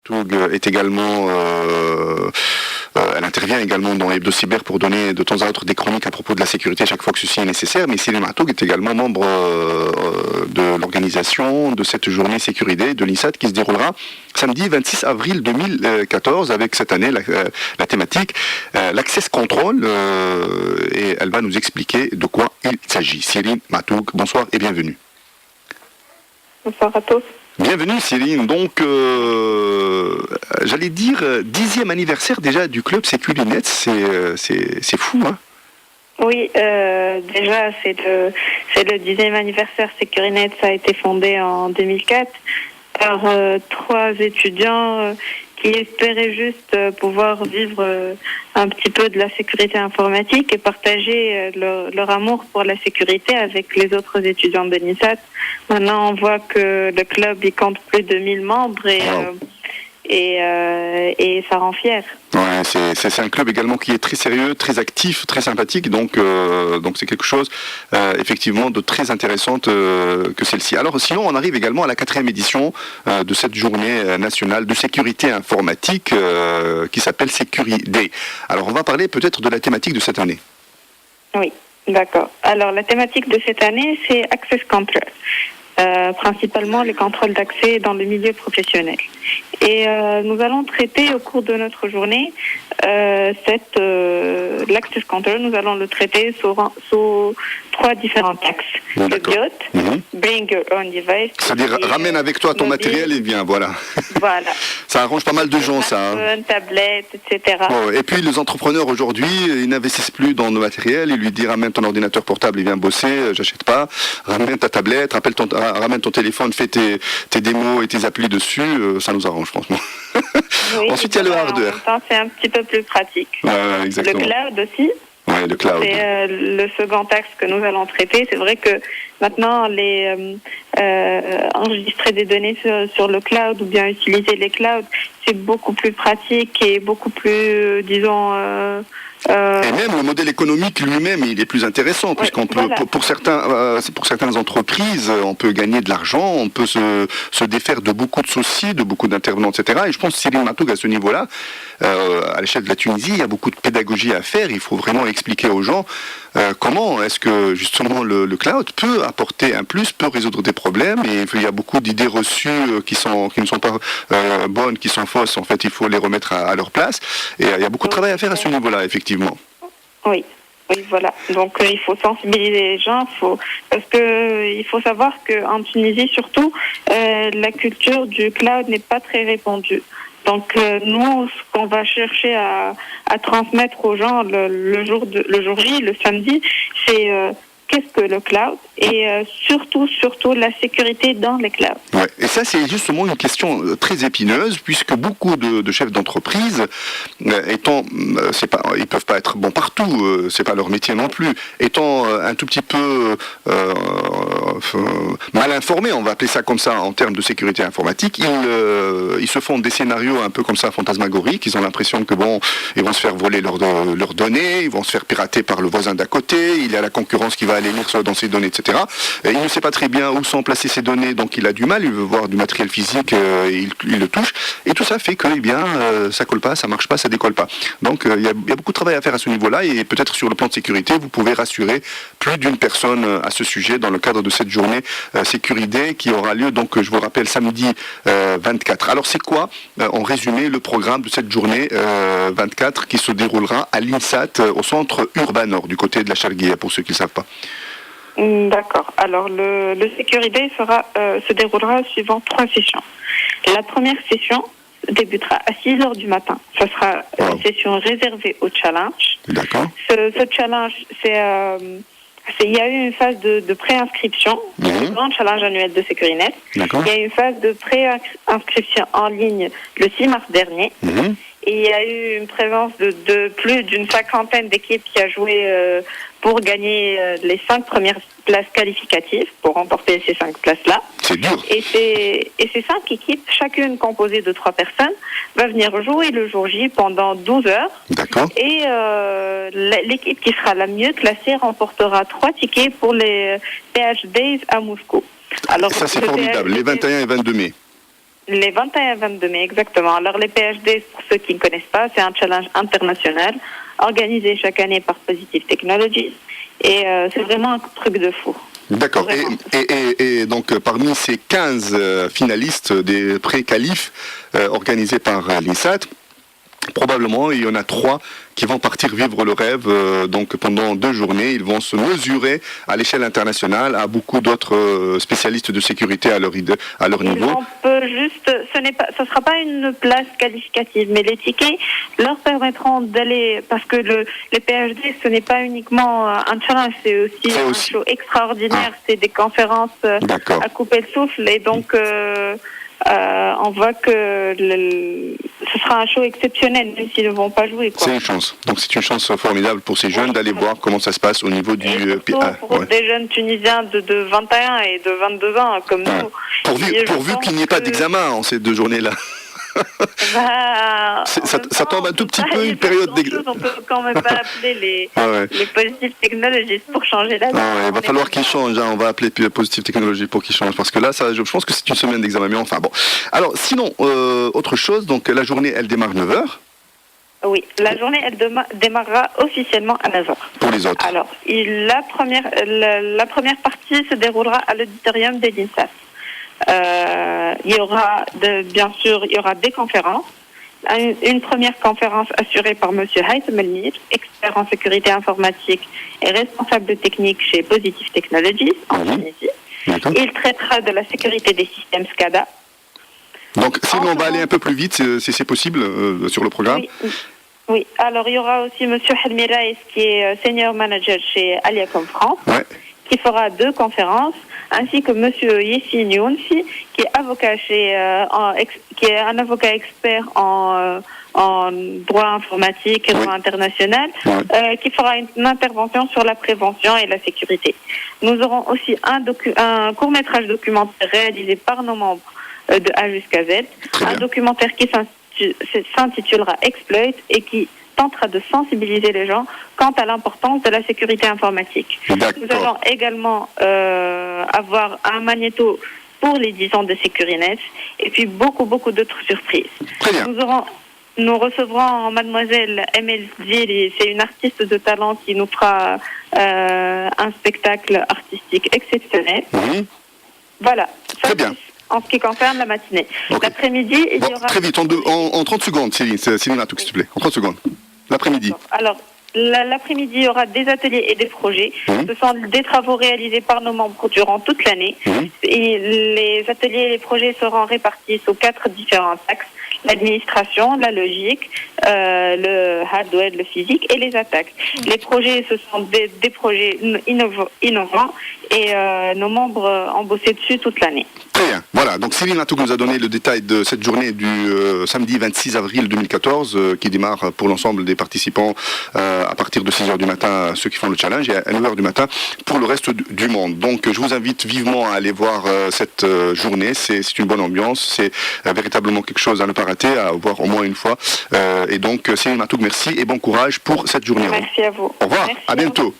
Toug est également, elle intervient également dans Hebdo Cyber pour donner de temps à autre des chroniques à propos de la sécurité chaque fois que ceci est nécessaire. Mais Cyril Matoug est également membre de l'organisation de cette journée sécurité de l'INSAT qui se déroulera samedi 26 avril 2014 avec cette année la thématique l'Access Control et elle va nous expliquer de quoi il s'agit. Cyril Matoug, bonsoir et bienvenue. Bonsoir à tous. Bienvenue Céline, donc j'allais dire 10e anniversaire déjà du club Securinet, c'est fou hein. Oui, déjà c'est le 10e anniversaire. Securinet, ça a été fondé en 2004 par 3 étudiants qui espéraient juste pouvoir vivre un petit peu de la sécurité informatique et partager leur amour pour la sécurité avec les autres étudiants de l'INSAT. Maintenant, on voit que le club il compte plus de 1000 membres et ça rend fier. Ouais, c'est un club également qui est très sérieux, très actif, très sympathique, donc c'est quelque chose effectivement de très intéressante que celle-ci. Alors sinon, on arrive également à la 4e édition de cette journée nationale de sécurité informatique qui s'appelle Securiday. Alors on va parler peut-être de la thématique de cette année. Oui, d'accord. Alors la thématique de cette année, c'est Access Control. Principalement les contrôles d'accès dans le milieu professionnel. Et nous allons traiter au cours de notre journée l'Access Control. Nous allons le traiter sous 3 différents axes. Le BIOT, Bring Your Own Device. C'est-à-dire ramène avec toi ton matériel et viens, voilà. Voilà. Ça arrange pas mal de gens, ça. Hein. Tablette, etc. Oh, et puis les entrepreneurs aujourd'hui, ils n'investissent plus dans le matériel. Ils lui disent ramène ton ordinateur portable et viens bosser. J'achète pas. Ramène ta tablette, ramène ton téléphone, fais tes démos et tes applis dessus. Ça nous arrange, franchement. Oui, ensuite, il y a le hardware. En même temps, c'est un petit peu plus pratique. Exactement. Le cloud aussi. Oui, le cloud. C'est le second axe que nous allons traiter. C'est vrai que maintenant, enregistrer des données sur le cloud ou bien utiliser les clouds, c'est beaucoup plus pratique et beaucoup plus, disons... Et même le modèle économique lui-même, il est plus intéressant, puisqu'on peut, voilà. pour certaines entreprises, on peut gagner de l'argent, on peut se défaire de beaucoup de soucis, de beaucoup d'intervenants, etc. Et je pense que Cyril Matoug, à ce niveau-là, à l'échelle de la Tunisie, il y a beaucoup de pédagogie à faire. Il faut vraiment expliquer aux gens comment est-ce que justement le cloud peut apporter un plus, peut résoudre des problèmes. Et il y a beaucoup d'idées reçues qui ne sont pas bonnes, qui sont fausses. En fait, il faut les remettre à leur place. Et il y a beaucoup de travail à faire à ce niveau-là, effectivement. Oui, voilà. Donc il faut sensibiliser les gens, parce que il faut savoir qu'en Tunisie surtout, la culture du cloud n'est pas très répandue. Donc nous, ce qu'on va chercher à transmettre aux gens le jour J, le samedi, c'est qu'est-ce que le cloud et surtout la sécurité dans les clouds. Ouais. Et ça, c'est justement une question très épineuse, puisque beaucoup de chefs d'entreprise, ils peuvent pas être bons partout, c'est pas leur métier non plus, étant un tout petit peu mal informés, on va appeler ça comme ça en termes de sécurité informatique, ils se font des scénarios un peu comme ça fantasmagoriques, ils ont l'impression que ils vont se faire voler leurs données, ils vont se faire pirater par le voisin d'à côté, il y a la concurrence qui va aller lire dans ses données, etc. Et il ne sait pas très bien où sont placées ses données, donc il a du mal, il veut voir du matériel physique, il le touche, et tout ça fait que, ça colle pas, ça marche pas, ça décolle pas. Donc il y a beaucoup de travail à faire à ce niveau-là, et peut-être sur le plan de sécurité, vous pouvez rassurer plus d'une personne à ce sujet dans le cadre de cette journée Securiday qui aura lieu, donc je vous rappelle, samedi 24. Alors c'est quoi, en résumé, le programme de cette journée 24 qui se déroulera à l'INSAT, au centre urbain nord, du côté de la Charguilla, pour ceux qui ne savent pas. D'accord. Alors le Securiday se déroulera suivant 3 sessions. La première session débutera à 6h du matin. Ce sera une session réservée au challenge. D'accord. Ce challenge, il y a eu une phase de préinscription, le grand challenge annuel de Securinet. D'accord. Il y a eu une phase de préinscription en ligne le 6 mars dernier. Et il y a eu une présence de plus d'une 50aine d'équipes qui a joué pour gagner les 5 premières places qualificatives, pour remporter ces 5 places-là. C'est dur. Et ces 5 équipes, chacune composée de 3 personnes, va venir jouer le jour J pendant 12 heures. D'accord. Et l'équipe qui sera la mieux classée remportera 3 tickets pour les PH Days à Moscou. Alors, ça, c'est formidable, les 21 et 22 mai. Les 21 et 22 mai, exactement. Alors, les PhD, pour ceux qui ne connaissent pas, c'est un challenge international organisé chaque année par Positive Technologies. Et c'est vraiment un truc de fou. D'accord. Et donc, parmi ces 15 finalistes des pré-qualifs organisés par l'INSAT, probablement, il y en a 3 qui vont partir vivre le rêve. Donc, pendant 2 journées, ils vont se mesurer à l'échelle internationale à beaucoup d'autres spécialistes de sécurité à leur niveau. On peut juste, ce sera pas une place qualificative, mais les tickets leur permettront d'aller, parce que les PhD, ce n'est pas uniquement un challenge, c'est aussi un show extraordinaire. C'est des conférences à couper le souffle, et donc on voit que ce sera un show exceptionnel, même s'ils ne vont pas jouer. C'est une chance. Donc c'est une chance formidable pour ces jeunes d'aller voir comment ça se passe au niveau du PA. Pour des jeunes Tunisiens de 21 et de 22 ans comme nous. Pourvu qu'il n'y ait pas d'examen en ces 2 journées-là. Ça tombe un tout petit peu une période d'examen. On peut quand même pas appeler les Positive Technologies pour changer la donne. Il va falloir qu'ils changent, on va appeler Positive Technologies pour qu'ils changent, parce que là, je pense que c'est une semaine d'examen, mais enfin bon. Alors sinon, autre chose, donc la journée elle démarre 9h. Oui, la journée elle démarrera officiellement à 9h. Pour les autres. Alors, la première partie se déroulera à l'auditorium de l'INSAT. Il y aura bien sûr des conférences. Une première conférence assurée par M. Haytham El-Mir, expert en sécurité informatique et responsable technique chez Positive Technologies en Tunisie. Il traitera de la sécurité des systèmes SCADA. Donc, si on va aller un peu plus vite, si c'est possible, sur le programme. Oui. Alors, il y aura aussi M. Helmi Raïs, qui est senior manager chez Aliacom France, qui fera 2 conférences, ainsi que M. Yassine Younsi, qui est avocat qui est un avocat expert en droit informatique et droit international, qui fera une intervention sur la prévention et la sécurité. Nous aurons aussi un court-métrage documentaire réalisé par nos membres de A jusqu'à Z, un documentaire qui s'intitulera Exploit et qui tentera de sensibiliser les gens quant à l'importance de la sécurité informatique. Nous allons également avoir un magnéto pour les 10 ans de Securinet et puis beaucoup d'autres surprises. Nous recevrons mademoiselle Emel Ziri, c'est une artiste de talent qui nous fera un spectacle artistique exceptionnel. Voilà. Très bien. En ce qui concerne la matinée. L'après-midi, il y aura... Très vite, en 30 secondes, Céline Atouk, s'il te plaît. En 30 secondes. L'après-midi. Alors, l'après-midi, il y aura des ateliers et des projets. Ce sont des travaux réalisés par nos membres durant toute l'année. Et les ateliers et les projets seront répartis sous 4 différents axes. L'administration, la logique, le hardware, le physique et les attaques. Les projets, ce sont des projets innovants et nos membres ont bossé dessus toute l'année. Très bien. Voilà, donc Céline Atouk nous a donné le détail de cette journée du samedi 26 avril 2014 qui démarre pour l'ensemble des participants à partir de 6h du matin, ceux qui font le challenge, et à 9h du matin pour le reste du monde. Donc je vous invite vivement à aller voir cette journée, c'est une bonne ambiance, c'est véritablement quelque chose à ne pas rater, à voir au moins une fois. Et donc Céline Atouk, merci et bon courage pour cette journée. Merci à vous. Au revoir, à bientôt.